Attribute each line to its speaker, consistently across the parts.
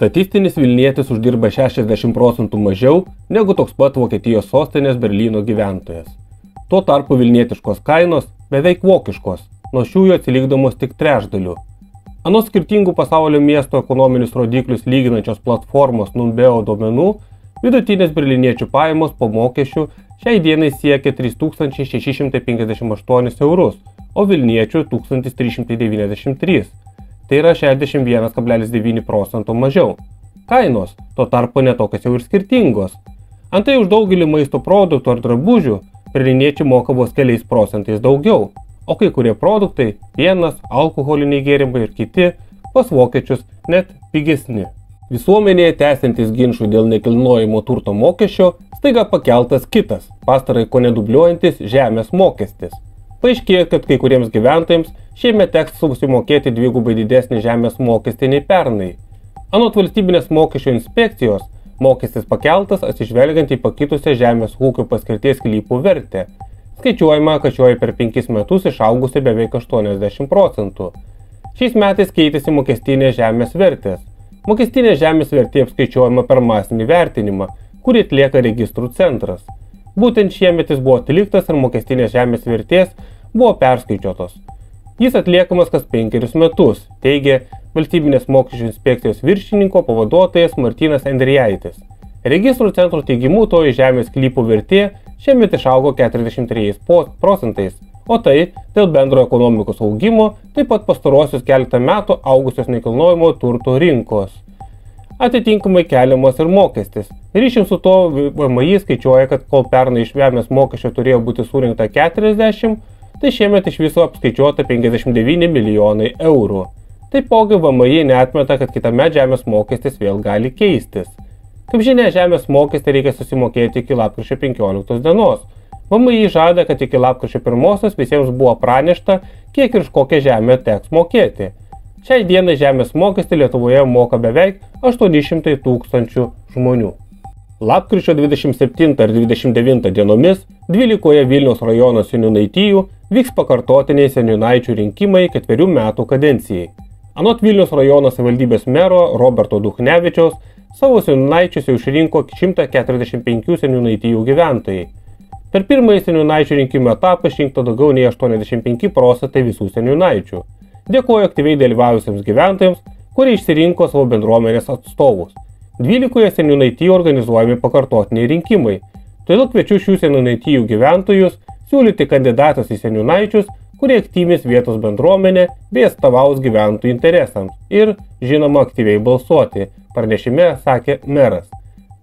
Speaker 1: Statistinis vilnietis uždirba 60% mažiau negu toks pat Vokietijos sostinės Berlyno gyventojas. Tuo tarpu vilnietiškos kainos beveik vokiškos, nuo šių jų atsilikdamos tik trečdaliu. Anot skirtingų pasaulio miesto ekonominius rodiklius lyginančios platformos Numbeo duomenų, vidutinės berliniečių pajamos po mokesčių šiai dienai siekia 3658 eurus, o vilniečių 1393. Tai yra 61,9% mažiau. Kainos tuo tarpu netokios jau ir skirtingos. Antai už daugelį maisto produktų ar drabužių berliniečiai moka vos keliais procentais daugiau, o kai kurie produktai, pienas, alkoholiniai gėrimai ir kiti, pas vokiečius net pigesni. Visuomenėje tęsiantis ginčų dėl nekilnojamo turto mokesčio staiga pakeltas kitas, pastarai ko nedubliuojantis žemės mokestis. Paaiškėjo, kad kai kuriems gyventojams šiemet teks susimokėti dvigubai didesnį žemės mokestį nei pernai. Anot valstybinės mokesčio inspekcijos, mokestis pakeltas atsižvelgiant į pakitusią žemės ūkio paskirties sklypų vertę. Skaičiuojama, kad šioji per 5 metus išaugusi beveik 80%. Šiais metais keitėsi mokestinės žemės vertės. Mokestinė žemės vertė apskaičiuojama per masinį vertinimą, kurį atlieka registrų centras. Būtent šiemet jis buvo atliktas ir mokestinės žemės vertės buvo perskaičiuotos. Jis atliekamas kas 5 metus, teigia valstybinės mokesčių inspekcijos viršininko pavaduotojas Martynas Endrijaitis. Registrų centro teigimu toji žemės sklypų vertė šiemet išaugo 43%, o tai dėl bendro ekonomikos augimo, taip pat pastarosius keletą metų augusios nekilnojamo turto rinkos. Atitinkamai keliamas ir mokestis. Ryšium su to VMI skaičiuoja, kad kol pernai iš žemės mokesčio turėjo būti surinkta 40, tai šiemet iš viso apskaičiuota 59 milijonai eurų. Taipogi VMI neatmeta, kad kitame žemės mokestis vėl gali keistis. Kaip žinia, žemės mokestį reikia susimokėti iki lapkričio 15 dienos. VMI žada, kad iki lapkričio 1 visiems buvo pranešta, kiek ir už kokią žemę teks mokėti. Šiai dienai žemės mokestį Lietuvoje moka beveik 800 tūkstančių žmonių. Lapkričio 27 ir 29 dienomis 12 Vilniaus rajono seniūnaitijų vyks pakartotiniai seniūnaičių rinkimai 4 metų kadencijai. Anot Vilniaus rajono savivaldybės mero Roberto Duchnevičiaus, savo seniūnaičius jau išrinko 145 seniūnaitijų gyventojai. Per pirmąjį seniūnaičių rinkimų etapą išrinkta daugiau nei 85% visų seniūnaičių. Dėkoju aktyviai dalyvavusiems gyventojams, kurie išsirinko savo bendruomenės atstovus. 12 seniūnaitijų organizuojami pakartotiniai rinkimai. Todėl kviečiu šių seniūnaitijų gyventojus siūlyti kandidatus į seniūnaičius, kurie aktyvins vietos bendruomenę bei atstovaus gyventojų interesams ir, žinoma, aktyviai balsuoti, pranešime sakė meras.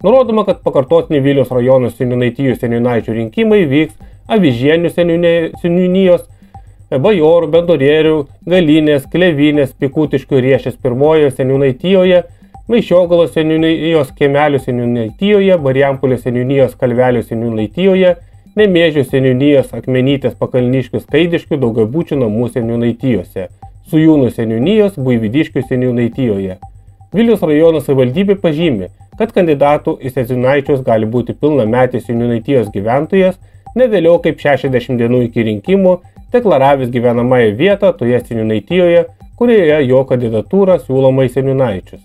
Speaker 1: Nurodoma, kad pakartotiniai Vilniaus rajono seniūnaitijų seniūnaičių rinkimai vyks Avižienių seniūnijos, Bajorų, Bendorėrių, Galinės, Klevinės, Pikutiškių Riešės pirmojoje seniūnaitijoje, Maišiogalos seniūnijos Kiemelių seniūnaitijoje, Marijampolės seniūnijos Kalvelio seniūnaitijoje, Nemėžių seniūnijos Akmenytės Pakalniškių Skaidiškių Daugiabučių namų seniūnaitijose, Sujūnų seniūnijos Buivydiškių seniūnaitijoje. Vilniaus rajono savivaldybė pažymi, kad kandidatų į seniūnaičius gali būti pilnametis seniūnaitijos gyventojas ne vėliau kaip 60 dienų iki rinkimų, deklaravęs gyvenamąją vietą toje seniūnaitijoje, kurioje jo kandidatūra siūloma į seniūnaičius.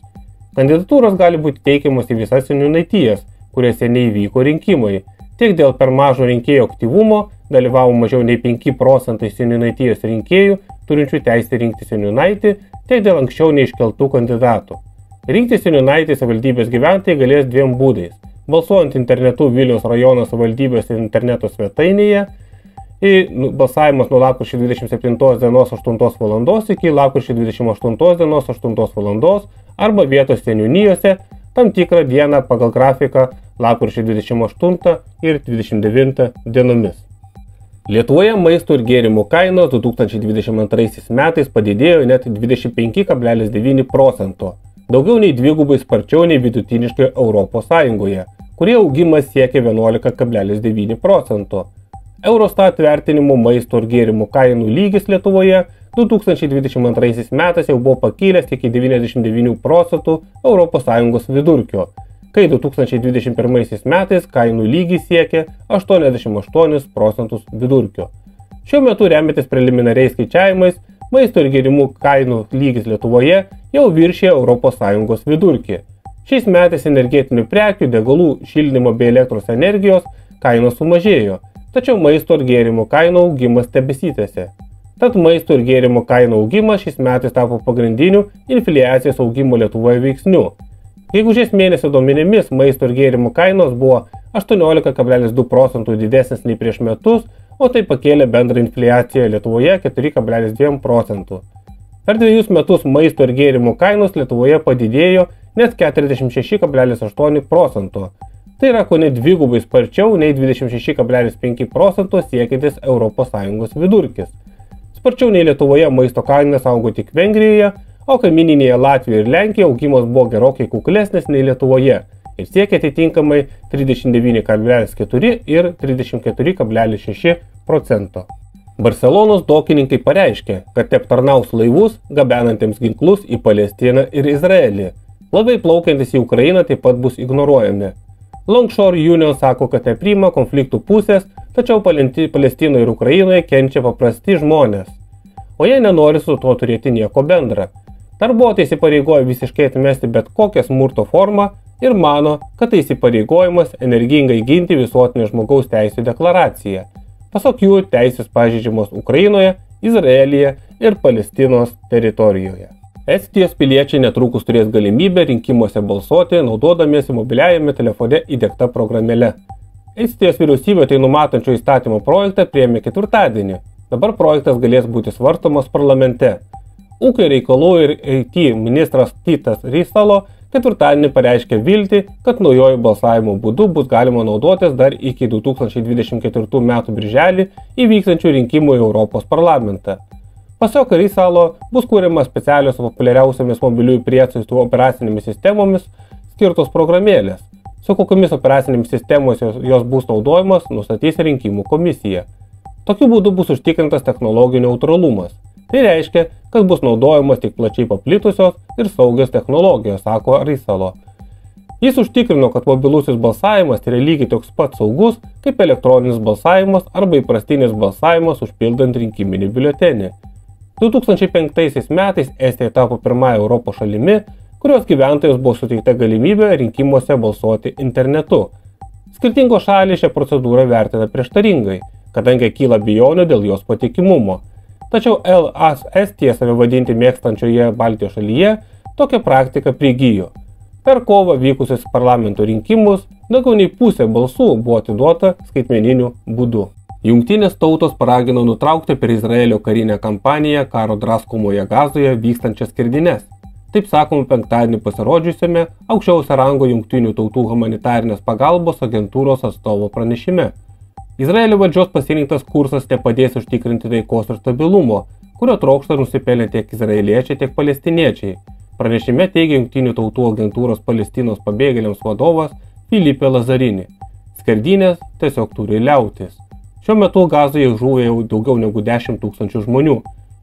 Speaker 1: Kandidatūros gali būti teikiamos į visas seniūnaitijas, kuriuose neįvyko rinkimai. Tiek dėl per mažo rinkėjų aktyvumo dalyvavo mažiau nei 5% seniūnaitijos rinkėjų, turinčių teisę rinkti seniūnaitį, tiek dėl anksčiau neiškeltų kandidatų. Rinkti seniūnaitį savivaldybės gyventojai galės 2 būdais. Balsuojant internetu Vilniaus rajono savivaldybės interneto svetainėje, balsavimas nuo lapkričio 27 dienos 8 val. Iki lapkričio 28 dienos 8 val. Arba vietos seniūnijose tam tikrą dieną pagal grafiką lapkričio 28 ir 29 dienomis. Lietuvoje maisto ir gėrimų kainos 2022 metais padidėjo net 25,9%, daugiau nei 2 sparčiau nei vidutiniškai Europos Sąjungoje, kurie augimas siekia 11,9%. Eurostat vertinimų maisto ir gėrimų kainų lygis Lietuvoje 2022 metais jau buvo pakilęs iki 99% ES vidurkio, kai 2021 metais kainų lygis siekia 88% vidurkio. Šiuo metu remiantis preliminariais skaičiavimais, maisto ir gėrimų kainų lygis Lietuvoje jau viršė ES vidurkį. Šiais metais energetinių prekių, degalų, šildymo bei elektros energijos kainos sumažėjo, tačiau maisto ir gėrimų kainų augimas tebesitęsė. Tad maisto ir gėrimų kainų augimas šiais metais tapo pagrindiniu infliacijos augimo Lietuvoje veiksniu. Gegužės mėnesio duomenimis maisto ir gėrimų kainos buvo 18,2% didesnis nei prieš metus, o tai pakėlė bendrą infliaciją Lietuvoje 4,2%. Per 2 metus maisto ir gėrimų kainos Lietuvoje padidėjo net 46,8%. Tai yra kone dvigubai sparčiau nei 26,5% siekiantis ES vidurkis. Sparčiau nei Lietuvoje maisto kainos augo tik Vengrijoje, o kaimyninėje Latvijoje ir Lenkijoje augimas buvo gerokai kuklesnis nei Lietuvoje ir siekia atitinkamai 39,4 ir 34,6%. Barselonos dokininkai pareiškė, kad aptarnaus laivus, gabenantiems ginklus į Palestiną ir Izraelį. Laivai plaukiantis į Ukrainą taip pat bus ignoruojami. Longshore Union sako, kad nepriima konfliktų pusės, tačiau Palestinoje ir Ukrainoje kenčia paprasti žmonės, o jie nenori su tuo turėti nieko bendra. Darbuotojai įsipareigoja visiškai atmesti bet kokią smurto formą ir mano, kad tai įsipareigojimas energingai ginti visuotinę žmogaus teisų deklaraciją. Pasak jų, teisės pažeidžiamos Ukrainoje, Izraelyje ir Palestinos teritorijoje. Estijos piliečiai netrukus turės galimybę rinkimuose balsuoti, naudodamiesi mobiliajame telefone įdiegta programėle. Estijos vyriausybė tai numatančio įstatymo projektą priėmė ketvirtadienį. Dabar projektas galės būti svarstomas parlamente. Ūkio reikalų ir IT ministras Titas Riisalo ketvirtadienį pareiškė viltį, kad naujojo balsavimo būdu bus galima naudotis dar iki 2024 metų birželį įvykstančių rinkimų į Europos parlamentą. Pasak Riisalo bus kūriamas specialios populiariausiamis mobiliųjų prietaisų operacinėmis sistemomis skirtos programėlės. Su kokiamis operacinėmis sistemomis jos bus naudojamos, nustatys rinkimų komisija. Tokiu būdu bus užtikrintas technologijų neutralumas. Tai reiškia, kad bus naudojamas tik plačiai paplitusios ir saugios technologijos, sako Riisalo. Jis užtikrino, kad mobilusis balsavimas yra lygiai toks pat saugus, kaip elektroninis balsavimas arba įprastinis balsavimas užpildant rinkiminį biuletenį. 2005 metais Estija tapo pirmąja Europos šalimi, kurios gyventojams buvo suteikta galimybė rinkimuose balsuoti internetu. Skirtingos šalys šią procedūrą vertina prieštaringai, kadangi kyla abejonių dėl jos patikimumo. Tačiau LAS Estija save vadinti mėgstančioje Baltijos šalyje tokią praktiką prigijo. Per kovą vykusius parlamento rinkimus daugiau nei pusė balsų buvo atiduota skaitmeniniu būdu. Jungtinės tautos paragino nutraukti per Izraelio karinę kampaniją karo draskomoje Gazoje vykstančias skerdines. Taip sakoma penktadienį pasirodžiusiame aukščiausio rango Jungtinių tautų humanitarinės pagalbos agentūros atstovo pranešime. Izraelio valdžios pasirinktas kursas nepadės užtikrinti taikos ir stabilumo, kurio trokšta nusipelnę tiek izraeliečiai, tiek palestiniečiai. Pranešime teigia Jungtinių tautų agentūros Palestinos pabėgėliams vadovas Filipe Lazarini. Skerdynės tiesiog turi liautis. Šiuo metu Gazoje žuvo jau daugiau negu 10 000 žmonių.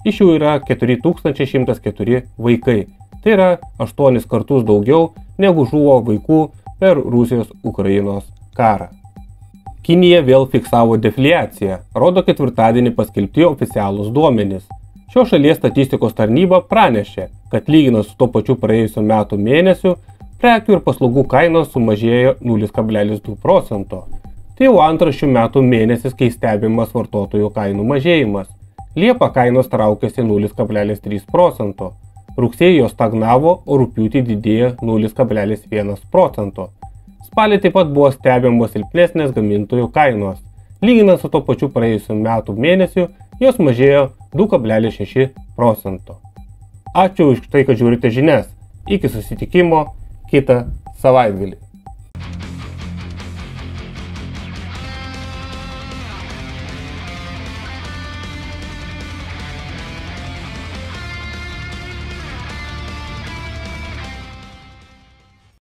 Speaker 1: Iš jų yra 4104 vaikai. Tai yra 8 kartus daugiau negu žuvo vaikų per Rusijos-Ukrainos karą. Kinija vėl fiksavo defliaciją, rodo ketvirtadienį paskelbti oficialūs duomenys. Šios šalies statistikos tarnyba pranešė, kad lyginant su tuo pačiu praėjusiu metų mėnesiu, prekių ir paslaugų kainos sumažėjo 0,2%. Tai jau antras šių metų mėnesis, kai stebimas vartotojų kainų mažėjimas. Liepą kainos traukėsi 0,3%. Rugsėjį jos stagnavo, o rugpjūtį didėjo 0,1%. Spalį taip pat buvo stebimos silpnesnės gamintojų kainos. Lyginant su to pačiu praėjusiu metų mėnesiu, jos mažėjo 2,6%. Ačiū už tai, kad žiūrite žinias. Iki susitikimo kitą savaitgalį.